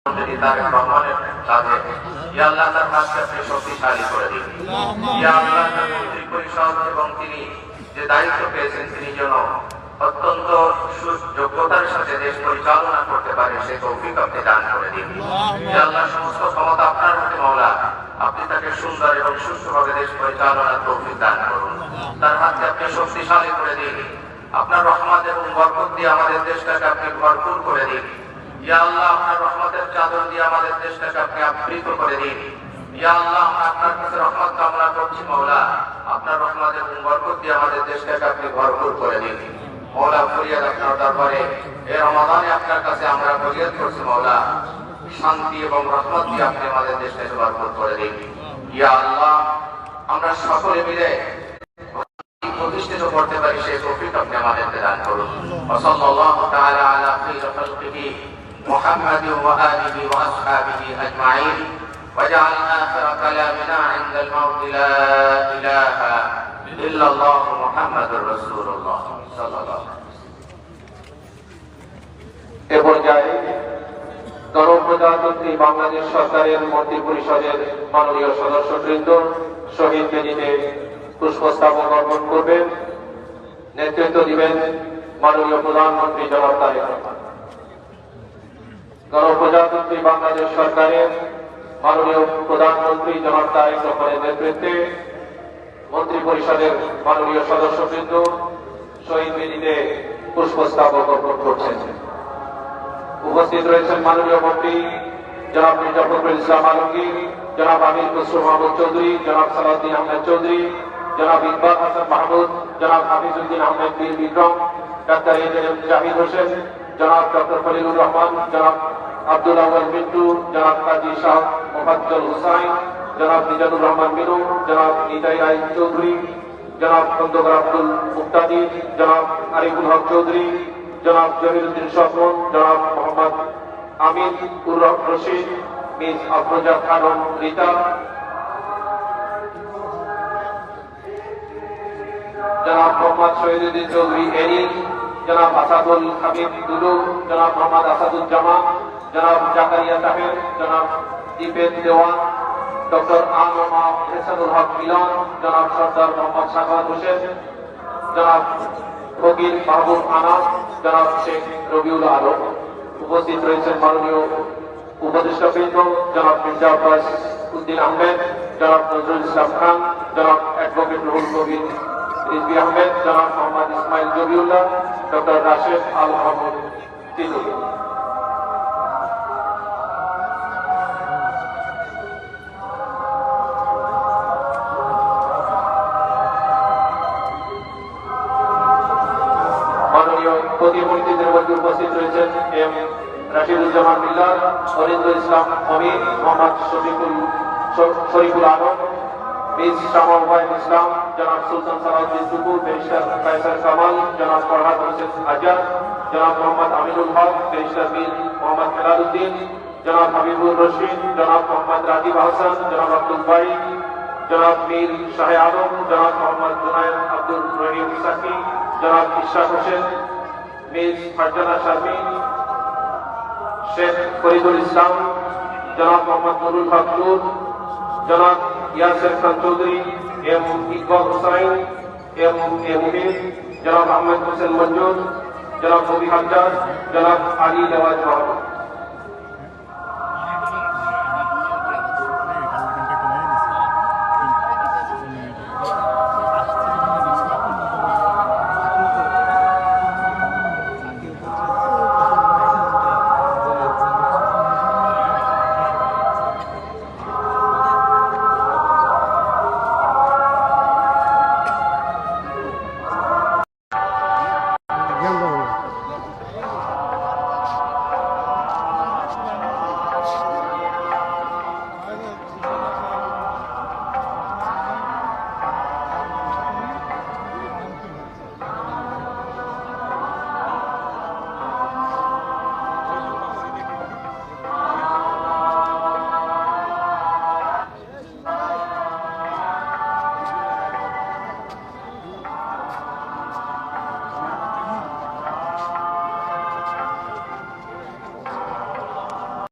যদি তার রহমানের কাজে ইয়া আল্লাহ তার কাজকে আপনি শক্তিশালী করে দিন। ইয়া আল্লাহ তার মন্ত্রী পরিষদ এবং তিনি যে দায়িত্ব পেয়েছেন তিনি যেন অত্যন্ত যোগ্যতার সাথে দেশ পরিচালনা করতে পারে সেই তৌফিক আপনি দান করে দিন। ইয়া আল্লাহ সমস্ত ক্ষমতা আপনার হাতে মাওলা, আপনি তাকে সুন্দর এবং সুষ্ঠুভাবে দেশ পরিচালনার তৌফিক দান করুন। তার হাতকে আপনি শক্তিশালী করে দিন। আপনার রহমত এবং বরকত দিয়ে আমাদের দেশটাকে আপনি ভরপুর করে দিন। ইয়া আল্লাহ আপনার রহমতের চাদর দিয়ে আমাদের দেশটাকে আপনি আবৃত করে দিন। ইয়া আল্লাহ আমরা আপনার কাছে রহমত কামনা করছি মাওলা, আপনার রহমত এবং বরকত দিয়ে আমাদের দেশটাকে আপনি ভরপুর করে দিন। মাওলা ফরিয়াদ আপনার দরবারে এই রমাদানে আপনার কাছে আমরা ফরিয়াদ করছি মাওলা, শান্তি এবং রহমত দিয়ে আপনি আমাদের দেশটাকে ভরপুর করে দিন। ইয়া আল্লাহ আমরা সকলে মিলে প্রতিষ্ঠিত করতে পারি সেই তৌফিক আপনি আমাদেরকে দান করুন। সাল্লাল্লাহু তাআলা আলা খায়রি খালকিহি محمد وآله وأصحابه أجمعين وجعل آخر كلامنا عند الموت لا إله إلا الله محمد رسول الله صلى الله عليه وسلم। এ পর্যায়ে গণপ্রজাতন্ত্রী বাংলাদেশ সরকারের মন্ত্রী পরিষদের মাননীয় সদস্যবৃন্দ শহীদ বেদিতে পুষ্পস্তবক অর্পণ করবেন। নেতৃত্ব দিবেন মাননীয় প্রধানমন্ত্রী জনাব তারেক রহমান। গণপ্রজাতন্ত্রী বাংলাদেশ সরকারের মাননীয় প্রধানমন্ত্রী জনাব তারেক রহমানের নেতৃত্বে মন্ত্রী পরিষদের মাননীয় সদস্যবৃন্দ শহীদ বেদিতে পুষ্পস্তবক অর্পণ করছেন। উপস্থিত রয়েছেন মাননীয় মন্ত্রী জনাব মির্জা ফখরুল ইসলাম আলমগীর, জনাব আমির খসরু মাহমুদ চৌধুরী, জনাব সালাউদ্দিন আহমেদ চৌধুরী, জনাব ইকবাল হাসান মাহমুদ, জনাব হাফিজউদ্দিন আহমেদ বীর বিক্রম, ডাক্তার এ.জে.এম জাহিদ হোসেন, জনাব ডক্টর খলিলুর রহমান, জনাব আব্দুল আউয়াল মিন্টু, জনাব কাজী শাহ মোফাজ্জল হুসাইন, জনাব মিজানুর রহমান মিনু, জনাব নিতাই রায় চৌধুরী, জনাব খন্দকার আব্দুল মুক্তাদির, জনাব আরিফুল হক চৌধুরী, জনাব জহিরুদ্দিন স্বপন, জনাব মোহাম্মদ আমিন উর রশিদ, মিস আফরোজা খানম রীতা, জনাব মোহাম্মদ শহীদুদ্দিন চৌধুরী এনি, জনাব আসাদুল হাবিব দুলু, জনাব মোহাম্মদ আসাদুজ্জামান, জনাব জাকারিয়া তাহের, জনাব দীপেন দেওয়ান, ডক্টর আনোমা হেসানুল হক মিলন, জনাব সর্দার মোহাম্মদ সাখাওয়াত হোসেন, জনাব ফকির মাহবুব আনাম, জনাব শেখ রবিউল আলম। উপস্থিত রয়েছেন মাননীয় উপদেষ্টাবৃন্দ জনাব মির্জা আব্বাস উদ্দিন আহমেদ, জনাব নজরুল ইসলাম খান, জনাব অ্যাডভোকেট রুহুল কবির রিজভী আহমেদ, জনাব মোহাম্মদ ইসমাইল জবিউল্লাহ, ডক্টর রাশেদ আল মাহমুদ তিতু। মাননীয় প্রতিমন্ত্রীদের মধ্যে উপস্থিত রয়েছেন এম রাশিদুজ্জামান মিল্লার, অরিন্দু ইসলাম অমির, মোহাম্মদ শরীফুল আলম, মিস শামা ওবায়দ ইসলাম, জনাব সুলতান সালাউদ্দিন টুকু, ব্যারিস্টার কায়সার কামাল, জনাব ফরহাদ হোসেন আজাদ, জনাব মোহাম্মদ আমিনুল হক, ব্যারিস্টার মীর মোহাম্মদ হেলালুদ্দিন, জনাব হাবিবুর রশিদ, জনাব মোহাম্মদ রাজীব আহসান, জনাব আব্দুল বাই, জনাব মীর শাহে আলম, জনাব মোহাম্মদ জুনায়েদ আব্দুল রহিম সাকি, জনাব ইশরাক হোসেন, মিস ফারজানা শারমিন, শেখ ফরিদুল ইসলাম, জনাব মোহাম্মদ নুরুল হক নূর, জনাব Yasir Khan Chowdhury, M Iqbal Hussain, M A Muhith, জনাব আহমেদ হোসেন মঞ্জুর, জনাব নবী হাজার, জনাব আলী নেওয়াজ মাহমুদ।